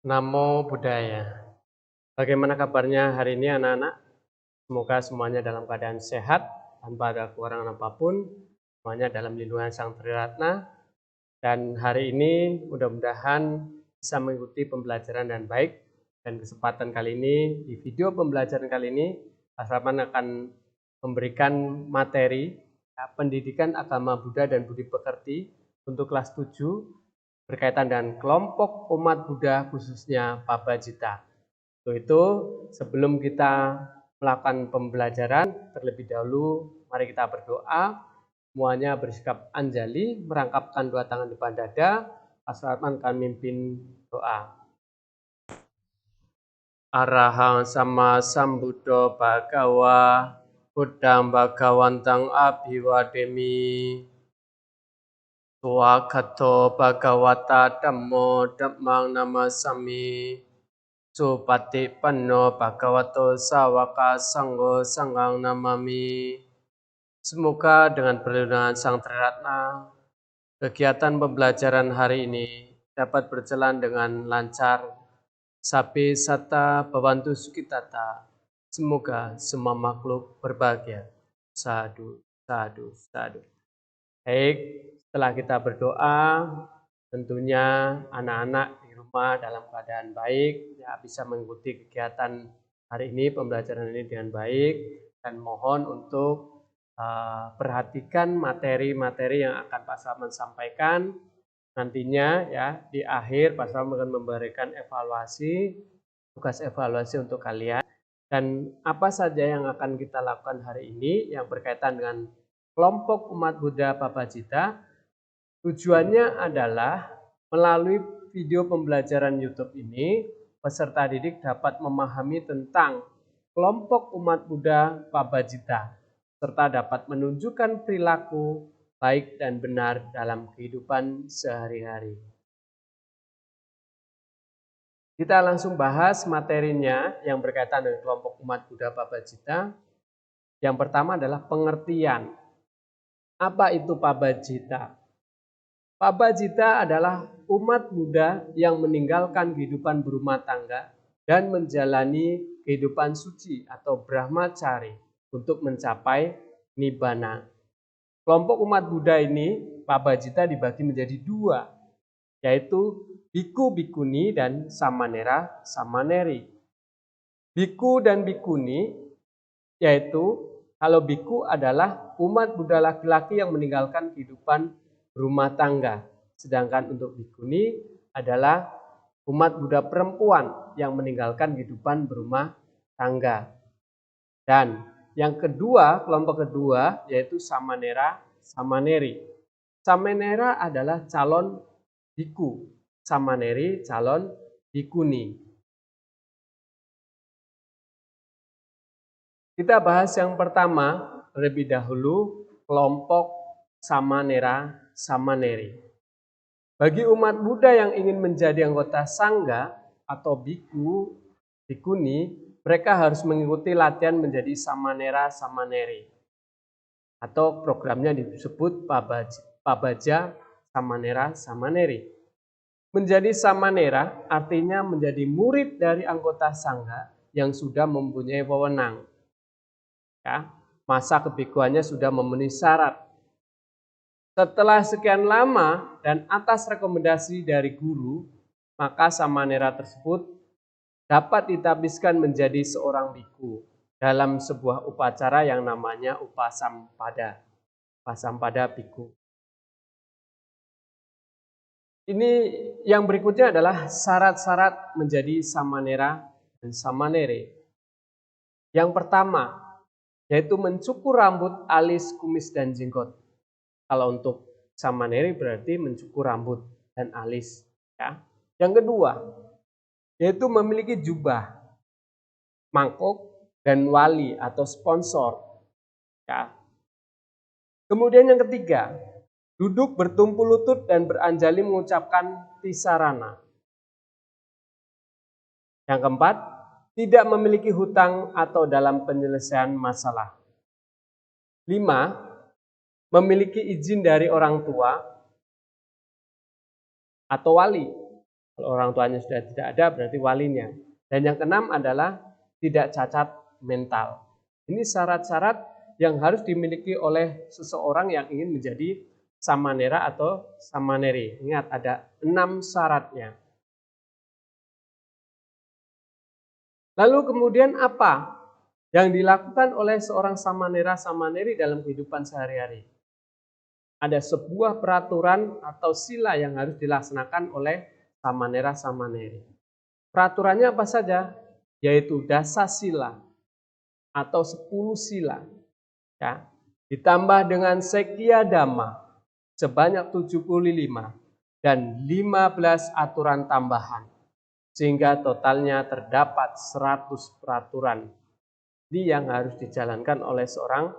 Namo Buddhaya. Bagaimana kabarnya hari ini anak-anak? Semoga semuanya dalam keadaan sehat, tanpa ada kekurangan apapun, semuanya dalam lindungan Sang Triratna. Dan hari ini mudah-mudahan bisa mengikuti pembelajaran dengan baik. Dan kesempatan kali ini, di video pembelajaran kali ini, Pak Sarman akan memberikan materi pendidikan agama Buddha dan Budi Pekerti untuk kelas 7 berkaitan dengan kelompok umat Buddha khususnya Pabajita. Untuk itu, sebelum kita melakukan pembelajaran, terlebih dahulu mari kita berdoa. Semuanya bersikap anjali, merangkapkan dua tangan depan dada. Pak Suratman akan mimpin doa. Arahang sama sambuddho bhagawa, buddhang bhagawantang abhiwademi. Swakato bhagawata dhammo dhammang namasami. Supatipanno bhagavato sawaka sanggo sanghang namami. Semoga dengan perlindungan Sang Triratna, kegiatan pembelajaran hari ini dapat berjalan dengan lancar. Sabe sata bhavantu sukitata. Semoga semua makhluk berbahagia. Sadhu, sadhu, sadhu. Baik, setelah kita berdoa, tentunya anak-anak di rumah dalam keadaan baik, ya bisa mengikuti kegiatan hari ini, pembelajaran ini dengan baik, dan mohon untuk perhatikan materi-materi yang akan Pak Salman sampaikan. Nantinya ya di akhir Pak Salman akan memberikan evaluasi, tugas evaluasi untuk kalian. Dan apa saja yang akan kita lakukan hari ini yang berkaitan dengan kelompok umat Buddha Pabajita. Tujuannya adalah melalui video pembelajaran YouTube ini, peserta didik dapat memahami tentang kelompok umat Buddha Pabajita, serta dapat menunjukkan perilaku baik dan benar dalam kehidupan sehari-hari. Kita langsung bahas materinya yang berkaitan dengan kelompok umat Buddha Pabajita. Yang pertama adalah pengertian. Apa itu Pabajita? Pabajita adalah umat Buddha yang meninggalkan kehidupan berumah tangga dan menjalani kehidupan suci atau brahmacari untuk mencapai nibbana. Kelompok umat Buddha ini, Pabajita dibagi menjadi dua, yaitu biku bikuni dan samanera samaneri. Biku dan bikuni, yaitu kalau biku adalah umat Buddha laki-laki yang meninggalkan kehidupan berumah tangga. Sedangkan untuk bikuni adalah umat Buddha perempuan yang meninggalkan kehidupan berumah tangga. Dan yang kedua, kelompok kedua yaitu samanera samaneri. Samanera adalah calon biku, samaneri calon bikuni. Kita bahas yang pertama terlebih dahulu, kelompok samanera samaneri. Bagi umat Buddha yang ingin menjadi anggota sangga atau biku, bikuni, mereka harus mengikuti latihan menjadi samanera samaneri. Atau programnya disebut Pabaja Samanera Samaneri. Menjadi samanera artinya menjadi murid dari anggota sangga yang sudah mempunyai wewenang. Ya, masa kebikuannya sudah memenuhi syarat. Setelah sekian lama dan atas rekomendasi dari guru, maka samanera tersebut dapat ditabiskan menjadi seorang biku dalam sebuah upacara yang namanya upasampada. Upasampada biku. Ini yang berikutnya adalah syarat-syarat menjadi samanera dan samanere. Yang pertama, yaitu mencukur rambut, alis, kumis, dan jenggot. Kalau untuk samaneri berarti mencukur rambut dan alis. Ya. Yang kedua, yaitu memiliki jubah, mangkok, dan wali atau sponsor. Ya. Kemudian yang ketiga, duduk bertumpu lutut dan beranjali mengucapkan tisarana. Yang keempat, tidak memiliki hutang atau dalam penyelesaian masalah. 5. Memiliki izin dari orang tua atau wali. Kalau orang tuanya sudah tidak ada berarti walinya. Dan yang keenam adalah tidak cacat mental. Ini syarat-syarat yang harus dimiliki oleh seseorang yang ingin menjadi samanera atau samaneri. Ingat ada 6 syaratnya. Lalu kemudian apa yang dilakukan oleh seorang samanera samaneri dalam kehidupan sehari-hari? Ada sebuah peraturan atau sila yang harus dilaksanakan oleh samanera samaneri. Peraturannya apa saja? Yaitu dasa sila atau 10 sila. Ya, ditambah dengan sekya dhamma sebanyak 75 dan 15 aturan tambahan. Sehingga totalnya terdapat 100 peraturan. Ini yang harus dijalankan oleh seorang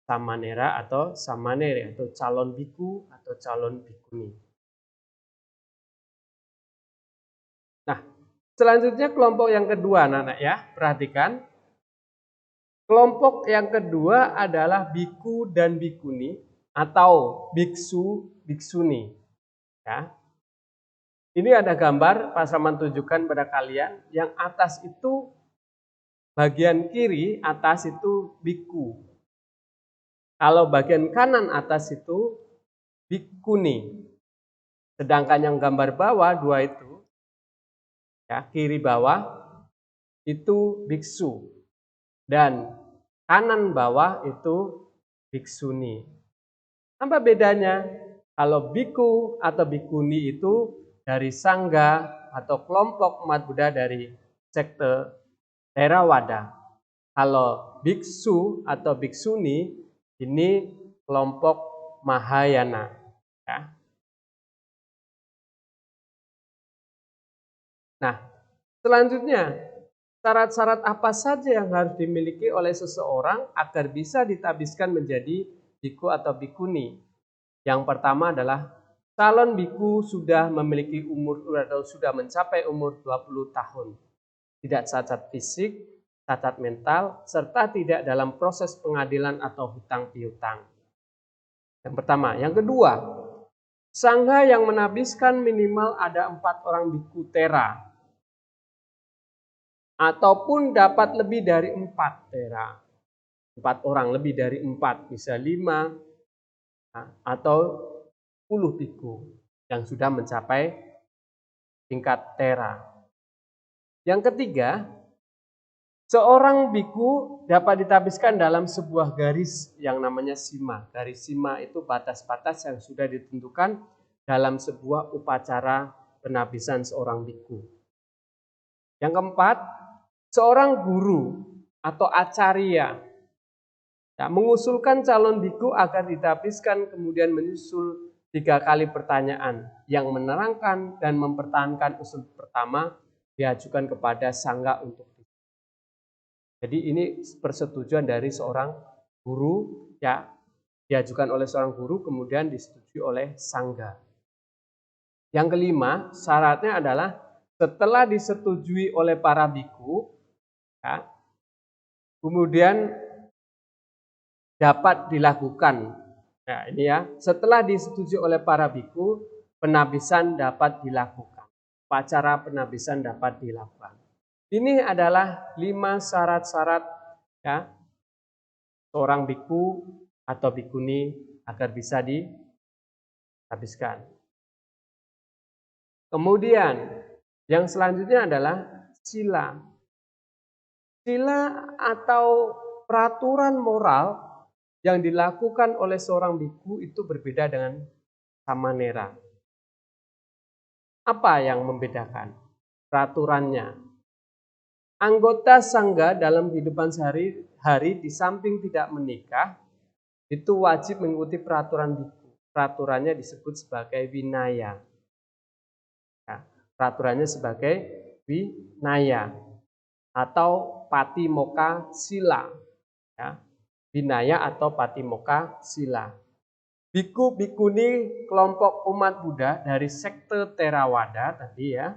samanera atau samaneri atau calon biku atau calon bikuni. Nah, selanjutnya kelompok yang kedua anak-anak ya, perhatikan. Kelompok yang kedua adalah biku dan bikuni atau biksu, biksuni. Ya. Ini ada gambar Pak Saman tunjukkan pada kalian, yang atas itu bagian kiri atas itu biku. Kalau bagian kanan atas itu bikuni. Sedangkan yang gambar bawah dua itu, ya kiri bawah itu biksu dan kanan bawah itu biksuni. Apa bedanya? Kalau biku atau bikuni itu dari sangga atau kelompok umat Buddha dari sekte Theravada. Kalau biksu atau biksuni ini kelompok Mahayana. Ya. Nah, selanjutnya syarat-syarat apa saja yang harus dimiliki oleh seseorang agar bisa ditabiskan menjadi biku atau bikuni? Yang pertama adalah calon biku sudah memiliki umur atau sudah mencapai umur 20 tahun. Tidak cacat fisik, cacat mental, serta tidak dalam proses pengadilan atau hutang piutang. Yang pertama. Yang kedua, sangha yang menabiskan minimal ada 4 orang biku tera. Ataupun dapat lebih dari 4 tera. 4 orang lebih dari 4, bisa 5 atau 10 biku yang sudah mencapai tingkat tera. Yang ketiga, seorang biku dapat ditabiskan dalam sebuah garis yang namanya sima. Garis sima itu batas-batas yang sudah ditentukan dalam sebuah upacara penabisan seorang biku. Yang keempat, seorang guru atau acarya mengusulkan calon biku agar ditabiskan, kemudian menyusul 3 kali pertanyaan yang menerangkan dan mempertahankan usul pertama diajukan kepada sangga untuk. Jadi ini persetujuan dari seorang guru, ya, diajukan oleh seorang guru kemudian disetujui oleh sangga. Yang kelima, syaratnya adalah setelah disetujui oleh para biku, ya, kemudian dapat dilakukan. Nah, ini ya, setelah disetujui oleh para biku, penabisan dapat dilakukan. Upacara penabisan dapat dilakukan. Ini adalah 5 syarat-syarat ya seorang biku atau bikuni agar bisa dihabiskan. Kemudian yang selanjutnya adalah sila. Sila atau peraturan moral yang dilakukan oleh seorang biku itu berbeda dengan samanera. Apa yang membedakan? Peraturannya. Anggota sangga dalam kehidupan sehari-hari di samping tidak menikah, itu wajib mengikuti peraturan biku. Peraturannya disebut sebagai winaya. Ya, peraturannya sebagai winaya atau patimokkha sila. Ya, winaya atau patimokkha sila. Biku bikuni kelompok umat Buddha dari sekte Theravada tadi ya.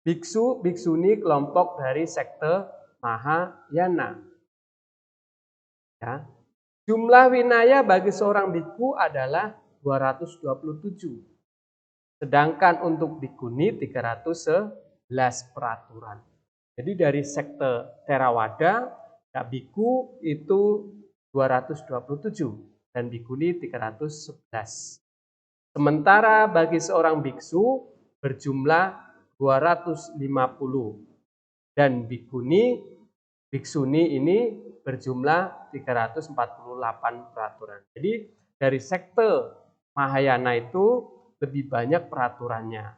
Biksu biksuni kelompok dari sekte Mahayana. Ya. Jumlah winaya bagi seorang biku adalah 227. Sedangkan untuk bikuni 311 peraturan. Jadi dari sekte Theravada, biku itu 227 dan bikuni 311. Sementara bagi seorang biksu berjumlah 250 dan biksuni ini berjumlah 348 peraturan. Jadi dari sekte Mahayana itu lebih banyak peraturannya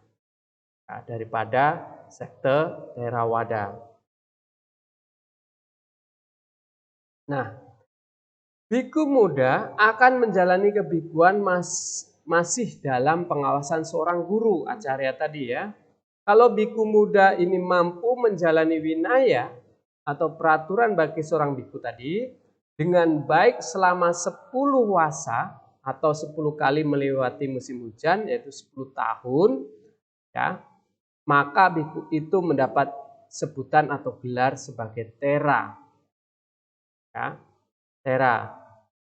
daripada sekte Theravada. Nah, biku muda akan menjalani kebikuan masih dalam pengawasan seorang guru, acarya tadi ya. Kalau biku muda ini mampu menjalani winaya atau peraturan bagi seorang biku tadi dengan baik selama 10 wasa atau 10 kali melewati musim hujan, yaitu 10 tahun, ya, maka biku itu mendapat sebutan atau gelar sebagai Tera. Ya, Tera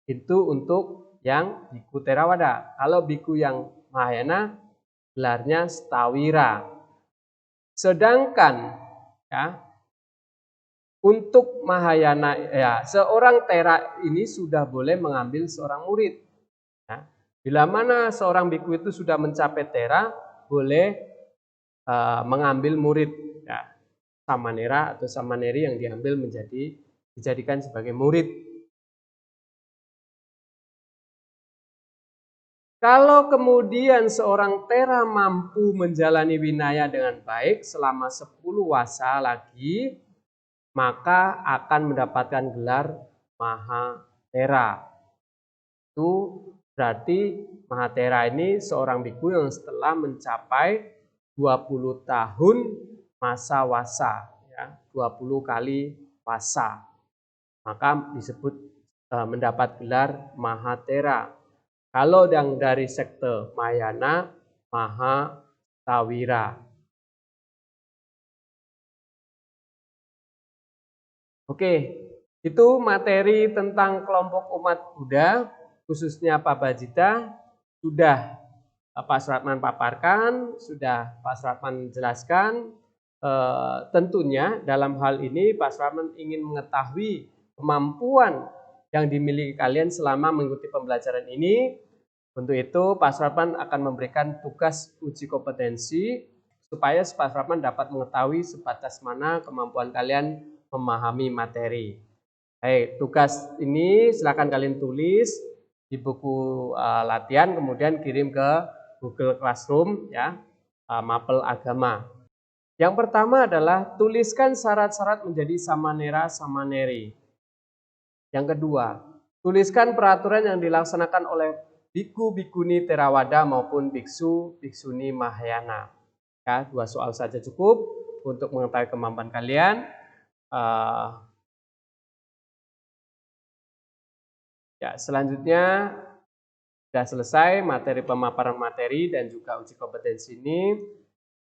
itu untuk yang biku Theravada. Kalau biku yang Mahayana gelarnya Stawira. Sedangkan ya, untuk Mahayana ya, seorang Tera ini sudah boleh mengambil seorang murid. Ya. Bila mana seorang biku itu sudah mencapai Tera, boleh mengambil murid ya, Samanera atau Samaneri yang diambil dijadikan sebagai murid. Kalau kemudian seorang Tera mampu menjalani winaya dengan baik selama 10 wasa lagi, maka akan mendapatkan gelar Mahatera. Itu berarti Mahatera ini seorang biku yang setelah mencapai 20 tahun masa wasa, ya, 20 kali wasa, maka disebut mendapat gelar Mahatera. Kalau yang dari sekte Mahayana, Mahatawira. Oke, itu materi tentang kelompok umat Buddha, khususnya Pabajita, sudah Pak Suratman paparkan, sudah Pak Suratman jelaskan. Tentunya dalam hal ini Pak Suratman ingin mengetahui kemampuan yang dimiliki kalian selama mengikuti pembelajaran ini. Untuk itu Pak Suratman akan memberikan tugas uji kompetensi supaya Pak Suratman dapat mengetahui sebatas mana kemampuan kalian memahami materi. Tugas ini silakan kalian tulis di buku latihan, kemudian kirim ke Google Classroom ya, mapel agama. Yang pertama adalah tuliskan syarat-syarat menjadi Samanera Samaneri. Yang kedua, tuliskan peraturan yang dilaksanakan oleh biku bikuni Theravada maupun biksu biksuni Mahayana. Ya, 2 soal saja cukup untuk mengetahui kemampuan kalian. Ya, selanjutnya sudah selesai materi pemaparan materi dan juga uji kompetensi ini.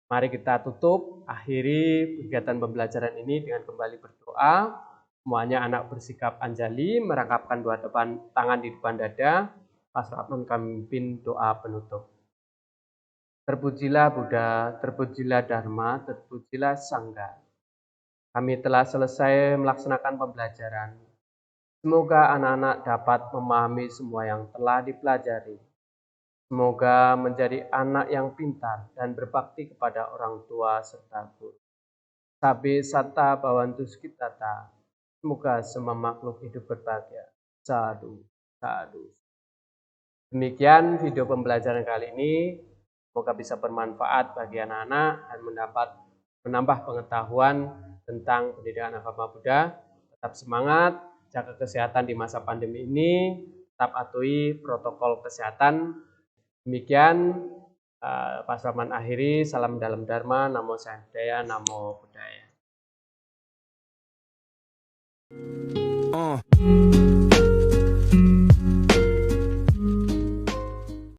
Mari kita tutup, akhiri kegiatan pembelajaran ini dengan kembali berdoa. Semuanya anak bersikap anjali, merangkapkan 2 tangan di depan dada. Pak Suratman kami pimpin doa penutup. Terpujilah Buddha, terpujilah Dharma, terpujilah Sangha. Kami telah selesai melaksanakan pembelajaran. Semoga anak-anak dapat memahami semua yang telah dipelajari. Semoga menjadi anak yang pintar dan berbakti kepada orang tua serta guru. Sabe satta bhavantu sukhitata. Semoga semua makhluk hidup berbahagia. Sadhu, sadhu. Demikian video pembelajaran kali ini. Semoga bisa bermanfaat bagi anak-anak dan menambah pengetahuan tentang pendidikan agama Buddha. Tetap semangat, jaga kesehatan di masa pandemi ini, tetap patuhi protokol kesehatan. Demikian Pak Suratman akhiri, salam dalam Dharma, Namo Saya Budaya, Namo Buddhaya.